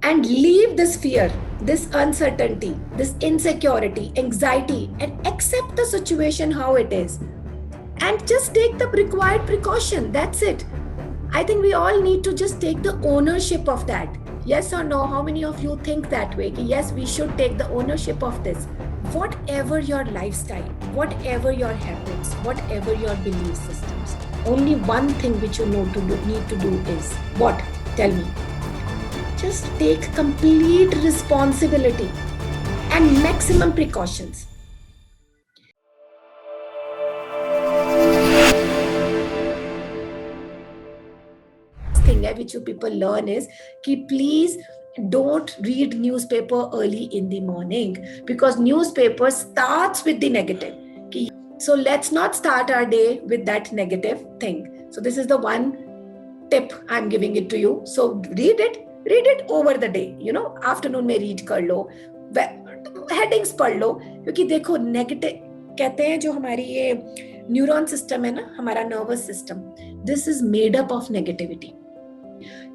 and leave this fear, this uncertainty, this insecurity, anxiety, and accept the situation how it is. And just take the required precaution. That's it. I think we all need to just take the ownership of that. Yes or no? How many of you think that way? Yes, we should take the ownership of this. Whatever your lifestyle, whatever your habits, whatever your belief systems, only one thing which you need to do is what? Tell me. Just take complete responsibility and maximum precautions. Thing which you people learn is कि please don't read newspaper early in the morning, because newspaper starts with the negative. So let's not start our day with that negative thing. So this is the one tip I'm giving it to you. So read it over the day. Afternoon में read कर लो, headings पढ़ लो, क्योंकि देखो negative कहते हैं जो हमारी ये न्यूरॉन सिस्टम है ना, हमारा nervous system, this is made up of negativity.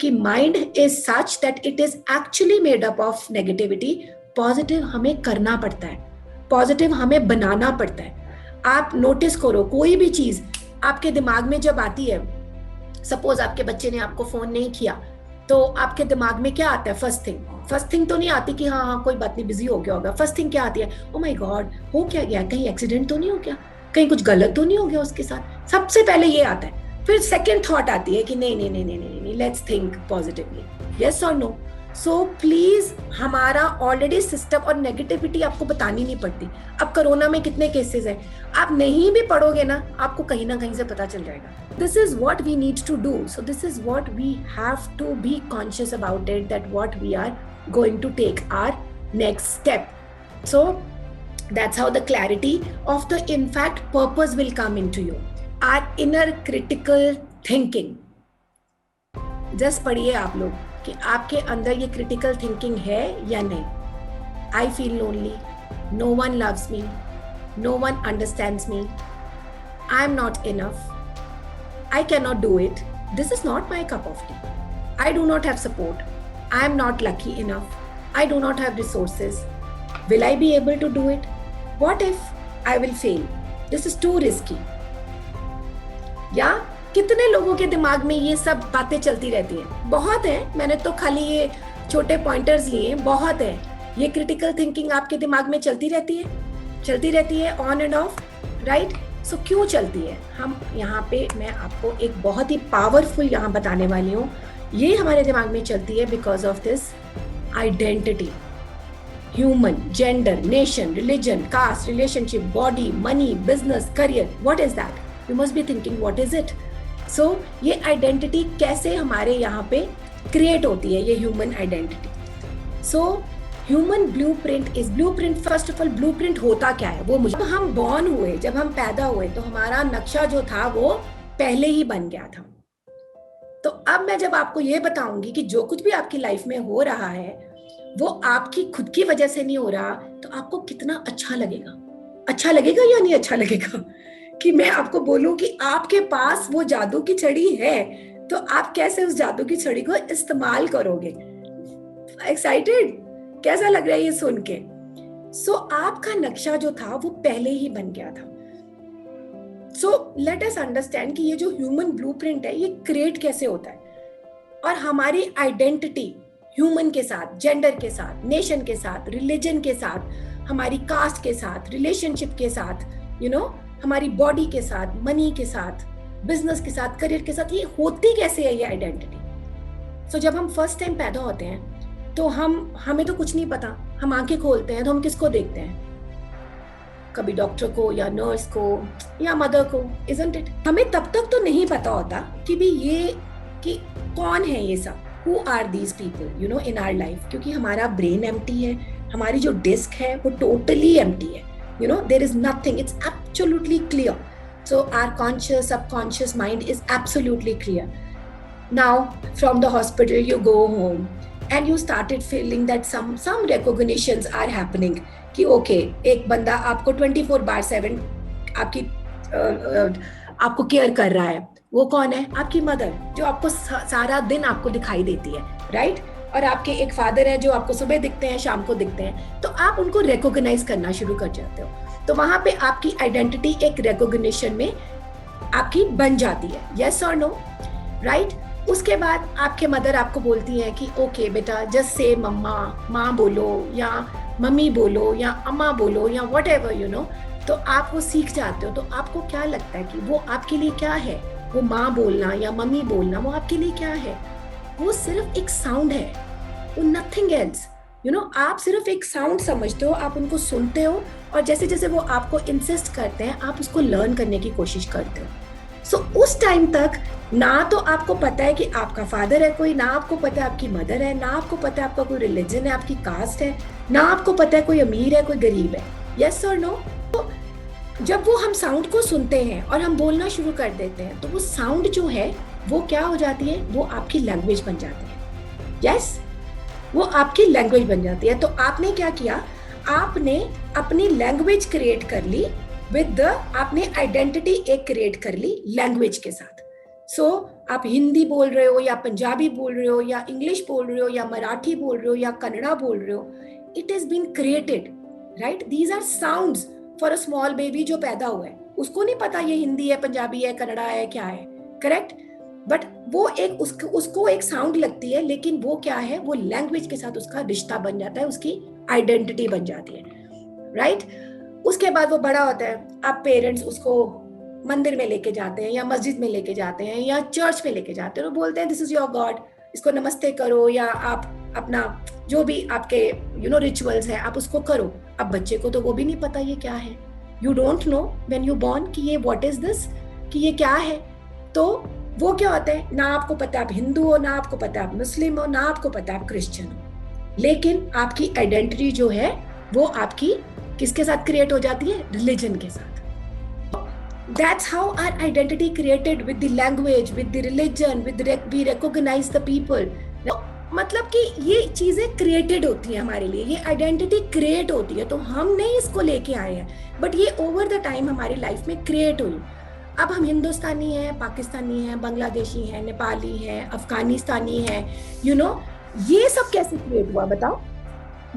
कि mind is such that it is actually made up of negativity. Positive हमें करना पड़ता है, पॉजिटिव हमें बनाना पड़ता है. आप नोटिस करो, कोई भी चीज आपके दिमाग में जब आती है, सपोज आपके बच्चे ने आपको फोन नहीं किया, तो आपके दिमाग में क्या आता है? फर्स्ट थिंग तो नहीं आती कि हाँ कोई बात नहीं, बिजी हो गया होगा. फर्स्ट थिंग क्या आती है? ओ माय गॉड, हो क्या गया, कहीं एक्सीडेंट तो नहीं हो गया, कहीं कुछ गलत तो नहीं हो गया उसके साथ. सबसे पहले ये आता है. फिर सेकेंड थॉट आती है कि नहीं, लेट्स थिंक पॉजिटिवली. यस और नो? सो प्लीज, हमारा ऑलरेडी सिस्टम, और नेगेटिविटी आपको बतानी नहीं पड़ती. अब कोरोना में कितने केसेस हैं, आप नहीं भी पढ़ोगे ना, आपको कहीं ना कहीं से पता चल जाएगा. This is what we need to do. So this is what we have to be conscious about it, that what we are going to take our next step. So that's how the clarity of the in fact purpose will come into you. Our inner critical thinking. Just पढ़िए आप लोग कि आपके अंदर ये critical thinking है या नहीं. I feel lonely, no one loves me, no one understands me, I am not enough, I can not do it, this is not my cup of tea, I do not have support, I am not lucky enough, I do not have resources, will I be able to do it, what if I will fail, this is too risky. या कितने लोगों के दिमाग में ये सब बातें चलती रहती हैं? बहुत है, मैंने तो खाली ये छोटे पॉइंटर्स लिए, बहुत है. ये क्रिटिकल थिंकिंग आपके दिमाग में चलती रहती है ऑन एंड ऑफ, राइट? सो क्यों चलती है? हम यहाँ पे, मैं आपको एक बहुत ही पावरफुल यहाँ बताने वाली हूँ. ये हमारे दिमाग में चलती है because of this identity. Human, gender, nation, religion, caste, relationship, body, money, business, career, what is that? You must be thinking, what is it? So, ये आइडेंटिटी कैसे हमारे यहाँ पे क्रिएट होती है, ये human identity. So human blueprint is blueprint. First of all, blueprint होता क्या है वो मुझे, जब हम बॉर्न हुए, जब हम पैदा हुए, तो हमारा नक्शा जो था वो पहले ही बन गया था. तो अब मैं जब आपको ये बताऊंगी कि जो कुछ भी आपकी लाइफ में हो रहा है वो आपकी खुद की वजह से नहीं हो रहा, तो आपको कितना अच्छा लगेगा या नहीं अच्छा लगेगा? कि मैं आपको बोलूं कि आपके पास वो जादू की छड़ी है, तो आप कैसे उस जादू की छड़ी को इस्तेमाल करोगे? एक्साइटेड? कैसा लग रहा है ये सुन के? सो आपका नक्शा जो था वो पहले ही बन गया था. सो लेट अस अंडरस्टैंड कि ये जो ह्यूमन ब्लूप्रिंट है ये क्रिएट कैसे होता है, और हमारी आइडेंटिटी ह्यूमन के साथ, जेंडर के साथ, नेशन के साथ, रिलीजन के साथ, हमारी कास्ट के साथ, रिलेशनशिप के साथ, हमारी बॉडी के साथ, मनी के साथ, बिजनेस के साथ, करियर के साथ, ये होती कैसे है ये आइडेंटिटी? सो जब हम फर्स्ट टाइम पैदा होते हैं तो हमें तो कुछ नहीं पता. हम आंखें खोलते हैं तो हम किसको देखते हैं? कभी डॉक्टर को, या नर्स को, या मदर को, इजंट इट? हमें तब तक तो नहीं पता होता कि भी ये कि कौन है ये सब, who are these people in our life, क्योंकि हमारा ब्रेन एम्प्टी है, हमारी जो डिस्क है वो टोटली एम्प्टी है. There is nothing, it's absolutely clear. So our conscious, subconscious mind is absolutely clear. Now, from the hospital, you go home and you started feeling that some recognitions are happening. कि okay, एक बंदा आपको 24/7 आपको care कर रहा है. वो कौन है? आपकी मदर, जो आपको सारा दिन आपको दिखाई देती है, राइट? और आपके एक फादर है जो आपको सुबह दिखते हैं, शाम को दिखते हैं, तो आप उनको रिकॉग्नाइज करना शुरू कर जाते हो। तो वहां पे आपकी आइडेंटिटी एक रिकॉग्निशन में आपकी बन जाती है, यस और नो, राइट। उसके बाद आपके मदर आपको बोलती है कि ओके बेटा जस्ट से मम्मा, माँ बोलो या मम्मी बोलो या अम्मा बोलो या वट एवर यू नो, तो आप वो सीख जाते हो। तो आपको क्या लगता है कि वो आपके लिए क्या है, वो माँ बोलना या मम्मी बोलना वो आपके लिए क्या है? वो सिर्फ एक साउंड है, वो नथिंग एल्स, यू नो। आप सिर्फ एक साउंड समझते हो, आप उनको सुनते हो और जैसे जैसे वो आपको इंसिस्ट करते हैं आप उसको लर्न करने की कोशिश करते हो। सो उस टाइम तक ना तो आपको पता है कि आपका फादर है कोई, ना आपको पता है आपकी मदर है, ना आपको पता है आपका कोई रिलीजन है, आपकी कास्ट है, ना आपको पता है कोई अमीर है कोई गरीब है, यस और नो। तो जब वो हम साउंड को सुनते हैं और हम बोलना शुरू कर देते हैं तो वो साउंड जो है वो क्या हो जाती है, वो आपकी लैंग्वेज बन जाती है, यस, वो आपकी लैंग्वेज बन जाती है। तो आपने क्या किया, आपने अपनी लैंग्वेज क्रिएट कर ली विद द, आपने आइडेंटिटी एक क्रिएट कर ली लैंग्वेज के साथ। सो आप हिंदी बोल रहे हो या पंजाबी बोल रहे हो या इंग्लिश बोल रहे हो या मराठी बोल रहे हो या कन्नड़ा बोल रहे हो, it is been created, right. These are sounds for a small baby जो पैदा हुआ है, उसको नहीं पता ये हिंदी है, पंजाबी है, कन्नड़ा है, क्या है, करेक्ट। बट वो एक उसको एक साउंड लगती है, लेकिन वो क्या है, वो लैंग्वेज के साथ उसका रिश्ता बन जाता है, उसकी आइडेंटिटी बन जाती है, राइट। उसके बाद वो बड़ा होता है, आप पेरेंट्स उसको मंदिर में लेके जाते हैं या मस्जिद में लेके जाते हैं या चर्च में लेके जाते हैं और बोलते हैं दिस इज योर गॉड, इसको नमस्ते करो, या आप अपना जो भी आपके यू नो रिचुअल्स है आप उसको करो। अब बच्चे को तो वो भी नहीं पता ये क्या है, you don't know when you born कि ये व्हाट इज दिस, कि ये क्या है। तो वो क्या होता है, ना आपको पता आप हिंदू हो, ना आपको पता आप मुस्लिम हो, ना आपको पता आप क्रिश्चियन हो, लेकिन आपकी आइडेंटिटी जो है वो आपकी किसके साथ क्रिएट हो जाती है, रिलीजन के साथ। That's how our identity created with the language, with the religion, we recognize the people. मतलब कि ये चीजें क्रिएटेड होती हैं हमारे लिए, ये आइडेंटिटी क्रिएट होती है, तो हम नहीं इसको लेके आए हैं, बट ये ओवर द टाइम हमारी लाइफ में क्रिएट हुई। अब हम हिंदुस्तानी हैं, पाकिस्तानी हैं, बांग्लादेशी हैं, नेपाली हैं, अफगानिस्तानी हैं, यू नो, ये सब कैसे क्रिएट हुआ बताओ,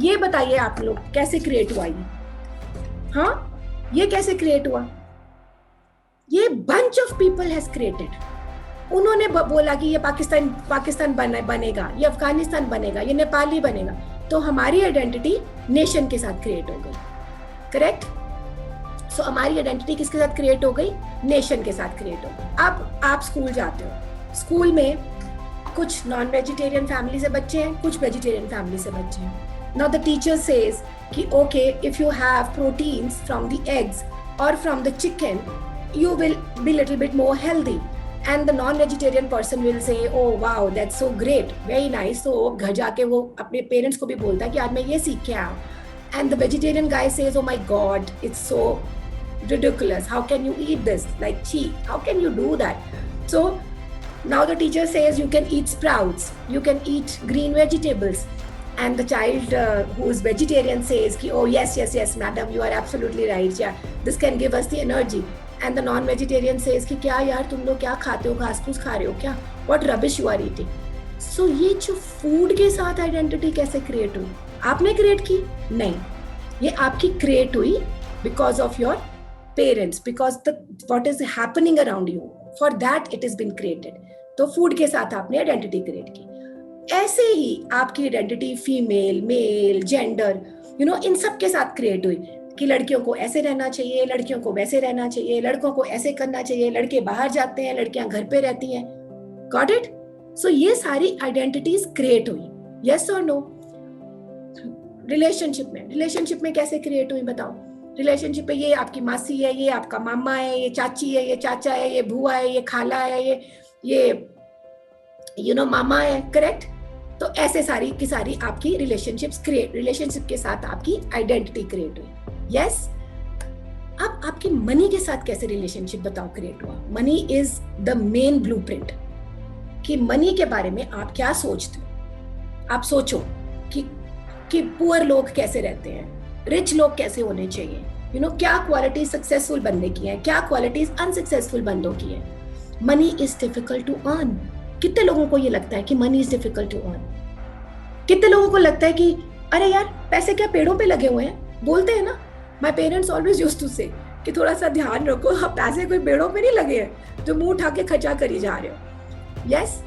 ये बताइए आप लोग कैसे क्रिएट हुआ ये, हाँ ये कैसे क्रिएट हुआ? ये bunch of people has created, उन्होंने बोला कि ये पाकिस्तान बनेगा, ये अफगानिस्तान बनेगा, ये नेपाली बनेगा, तो हमारी आइडेंटिटी नेशन के साथ क्रिएट हो गई, करेक्ट। सो हमारी आइडेंटिटी किसके साथ क्रिएट हो गई, नेशन के साथ क्रिएट हो गई। अब आप स्कूल जाते हो, स्कूल में कुछ नॉन वेजिटेरियन फैमिली से बच्चे हैं, कुछ वेजिटेरियन फैमिली से बच्चे हैं। नाउ द टीचर सेज कि okay if you have proteins from the eggs और from the chicken you will be little bit more healthy, and the non-vegetarian person will say oh wow that's so great, very nice, so घर जाके वो अपने parents को भी बोलता है कि आज मैं ये सीख के आया, and the vegetarian guy says oh my god it's so ridiculous, how can you eat this, like cheap, how can you do that? So now the teacher says you can eat sprouts, you can eat green vegetables, and the child who is vegetarian says ki oh yes madam you are absolutely right, yeah this can give us the energy, and the non-vegetarian says कि क्या यार तुम लोग क्या खाते हो, घास फूस खा रहे हो क्या, what rubbish you are eating. So ये जो फूड के साथ आइडेंटिटी कैसे क्रिएट हुई, आपने क्रिएट की नहीं, ये आपकी क्रिएट हुई because of your parents, because the what is happening around you, for that it is been created. तो फूड के साथ आपने आइडेंटिटी क्रिएट की। ऐसे ही आपकी identity female, male, gender, you know, इन सब के साथ क्रिएट हुई कि लड़कियों को ऐसे रहना चाहिए, लड़कियों को वैसे रहना चाहिए, लड़कों को ऐसे करना चाहिए, लड़के बाहर जाते हैं, लड़कियां घर पे रहती हैं। Got it? सो ये सारी आइडेंटिटीज क्रिएट हुई, यस और नो? रिलेशनशिप में कैसे क्रिएट हुई बताओ? रिलेशनशिप में ये आपकी मासी है, ये आपका मामा है, ये चाची है, ये चाचा है, ये बुआ है, ये खाला है, ये यू नो मामा है, करेक्ट? तो ऐसे सारी की सारी आपकी रिलेशनशिप के साथ आपकी आइडेंटिटी क्रिएट हुई, यस। अब आपकी मनी के साथ कैसे रिलेशनशिप बताओ क्रिएट हुआ? Money is the main blueprint कि मनी के बारे में आप क्या सोचते हो। आप सोचो कि पुअर लोग कैसे रहते हैं, रिच लोग कैसे होने चाहिए, यू नो, क्या क्वालिटी सक्सेसफुल बंदे की है, क्या क्वालिटीज अनसक्सेसफुल बंदों की है। Money is difficult to earn. कितने लोगों को ये लगता है कि money is difficult to earn? कितने लोगों को लगता है कि अरे यार पैसे क्या पेड़ों पे लगे हुए हैं, बोलते हैं ना, my parents always used to say कि थोड़ा सा ध्यान रखो, पैसे कोई पेड़ों पे नहीं लगे हैं जो मुंह उठा के खर्चा करी जा रहे हो. Yes,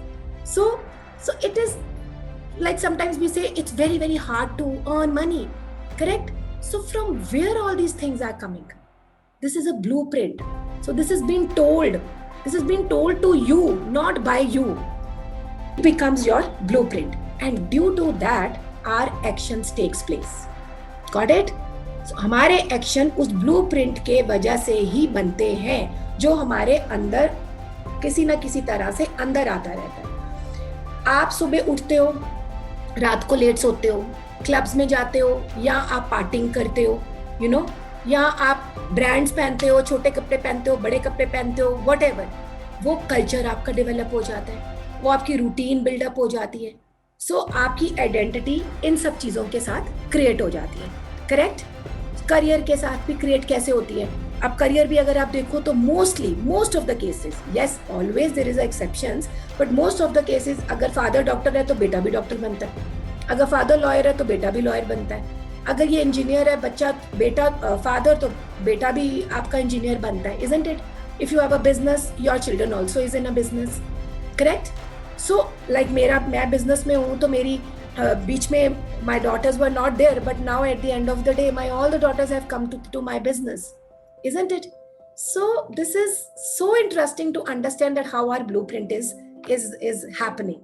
so it is like sometimes we say it's very very hard to earn money, correct? So from where all these things are coming? This is a blueprint. So this is being told to you, not by you. It becomes your blueprint, and due to that our actions takes place. Got it? So हमारे action उस blueprint के वजह से ही बनते हैं, जो हमारे अंदर किसी ना किसी तरह से अंदर आता रहता है. आप सुबह उठते हो, रात को लेट सोते हो, क्लब्स में जाते हो, या आप पार्टिंग करते हो, यू नो, या आप ब्रांड्स पहनते हो, छोटे कपड़े पहनते हो, बड़े कपड़े पहनते हो, व्हाटएवर, वो कल्चर आपका डेवलप हो जाता है, वो आपकी रूटीन बिल्डअप हो जाती है. सो आपकी आइडेंटिटी इन सब चीज़ों के साथ क्रिएट हो जाती है. करेक्ट? करियर के साथ भी क्रिएट कैसे होती है? अब करियर भी अगर आप देखो तो most of the cases, yes always there is exceptions, but most of the cases अगर फादर डॉक्टर है तो बेटा भी डॉक्टर बनता है, अगर फादर लॉयर है तो बेटा भी लॉयर बनता है, अगर ये इंजीनियर है बेटा फादर, तो बेटा भी आपका इंजीनियर बनता है, isn't it? If you have a business, your children also is in a business. Correct? So like मैं बिजनेस में हूँ, तो मेरी बीच में my daughters were not there, but now at the end of the day all the daughters have come to my business, isn't it? So this is so interesting to understand that how our blueprint is happening.